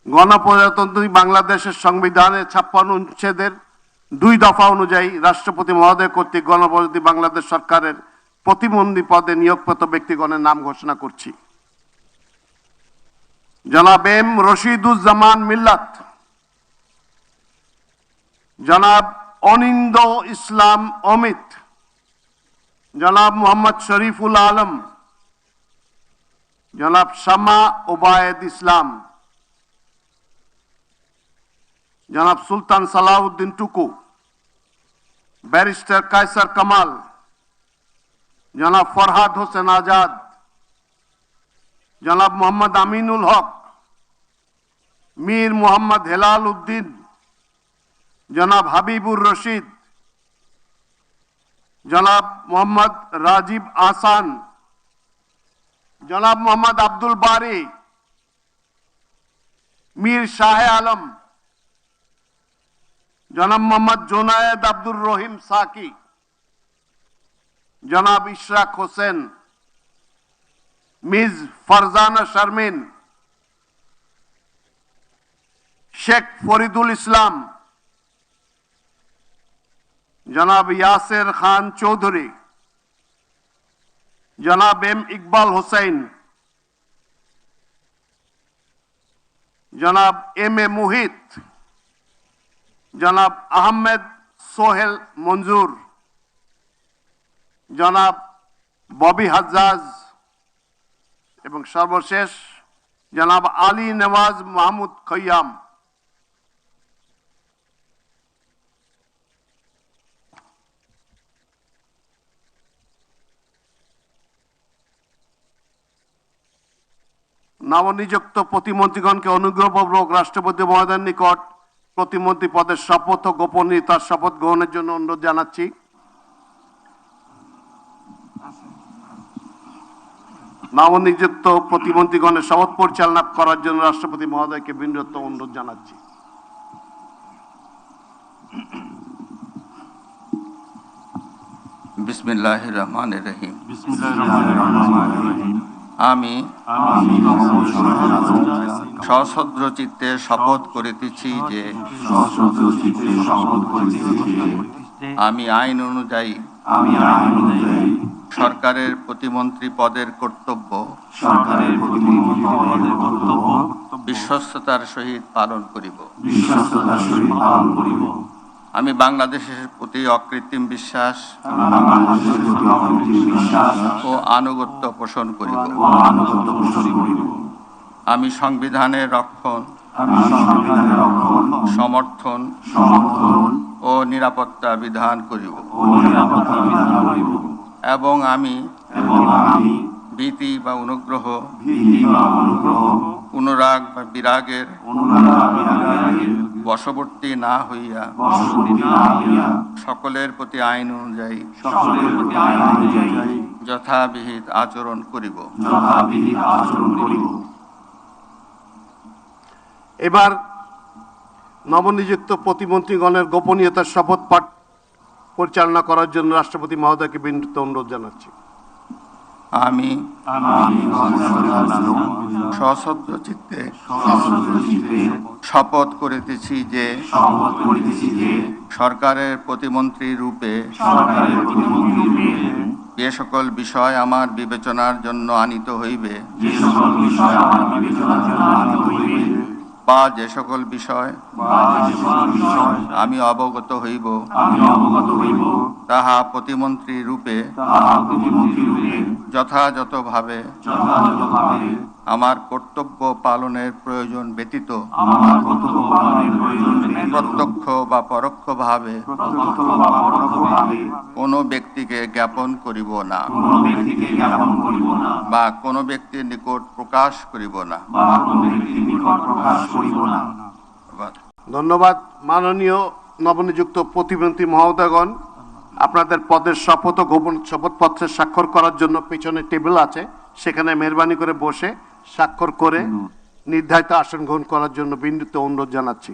গণপ্রজাতন্ত্রী বাংলাদেশের সংবিধানের 56 অনুচ্ছেদের 2 দফা অনুযায়ী রাষ্ট্রপতি মহোদয় কর্তৃক গণপ্রজাতন্ত্রী বাংলাদেশ সরকারের প্রতিমন্ত্রী পদে নিয়োগপ্রাপ্ত ব্যক্তিগণের নাম ঘোষণা করছি। জনাব এম রশিদুজ্জামান মিল্লাত, জনাব অনিন্দ ইসলাম অমিত, জনাব মোহাম্মদ শরীফুল আলম, জনাব শামা ওবায়েদ ইসলাম, জনাব সুলতান সালাউদ্দিন টুকু, ব্যারিস্টার কায়সার কামাল, জনাব ফরহাদ হোসেন আজাদ, জনাব মোহাম্মদ আমিনুল হক, মীর মোহাম্মদ হেলাল উদ্দিন, জনাব হাবিবুর রশিদ, জনাব মোহাম্মদ রাজীব আহসান, জনাব মোহাম্মদ আব্দুল বারি, মীর শাহে আলম, জনাব মোহাম্মদ জোনায়েদ আব্দুর রহিম সাকি, জনাব ইশরাক হোসেন, মিস ফারজানা শারমিন, শেখ ফরিদুল ইসলাম, জনাব ইয়াসের খান চৌধুরী, জনাব এম ইকবাল হোসেন, জনাব এম এ মুহিত, জনাব আহমেদ সোহেল মঞ্জুর, জনাব ববি হাজ্জাজ এবং সর্বশেষ জনাব আলী নওয়াজ মাহমুদ খৈয়াম। নবনিযুক্ত প্রতিমন্ত্রীগণকে অনুগ্রহপূর্বক রাষ্ট্রপতি মহোদয়ের নিকট প্রতিমন্ত্রী পদের শপথ ও গোপনীয়তার শপথ গ্রহণের জন্য অনুরোধ জানাচ্ছি। নবনিযুক্ত প্রতিমন্ত্রীগণের শপথ পরিচালনা করার জন্য রাষ্ট্রপতি মহোদয়কে বিনীত অনুরোধ জানাচ্ছি। বিসমিল্লাহির রহমানির রহিম। আমি সশ্রদ্ধ চিত্তে শপথ করিতেছি যে আমি আইন অনুযায়ী সরকারের প্রতিমন্ত্রী পদের কর্তব্য বিশ্বস্ততার সহিত পালন করিব। আমি বাংলাদেশের প্রতি অকৃত্রিম বিশ্বাস ও আনুগত্য পোষণ করিব। আমি সংবিধানের রক্ষণ, সমর্থন ও নিরাপত্তা বিধান করিব এবং আমি ভীতি বা অনুগ্রহ, অনুরাগ বা বিরাগের বশবর্তী না হইয়া সকলের প্রতি আইন অনুযায়ী যথাবিহিত আচরণ করিব। এবার নবনিযুক্ত প্রতিমন্ত্রীগণের গোপনীয়তার শপথ পাঠ পরিচালনা করার জন্য রাষ্ট্রপতি মহোদয়কে বিনীত অনুরোধ জানাচ্ছি। আমি সশ্রদ্ধ চিত্তে শপথ করিতেছি যে সরকারের প্রতিমন্ত্রী রূপে যে সকল বিষয় আমার বিবেচনার জন্য আনিত হইবে বা যে সকল বিষয় আমি অবগত হইব তাহা প্রতিমন্ত্রী রূপে যথাযথভাবে আমার কর্তব্য পালনের প্রয়োজন ব্যতীত প্রত্যক্ষ বা পরোক্ষভাবে কোনো ব্যক্তিকে জ্ঞাপন করিব না বা কোনো ব্যক্তির নিকট প্রকাশ করিব না। ধন্যবাদ। মাননীয় নবনিযুক্ত প্রতিমন্ত্রী মহোদয়গণ, আপনাদের পদের শপথ ও গোপন শপথপত্রে স্বাক্ষর করার জন্য পিছনে টেবিল আছে, সেখানে মেহরবানি করে বসে স্বাক্ষর করে নির্ধারিত আসন গ্রহণ করার জন্য বিনীত অনুরোধ জানাচ্ছি।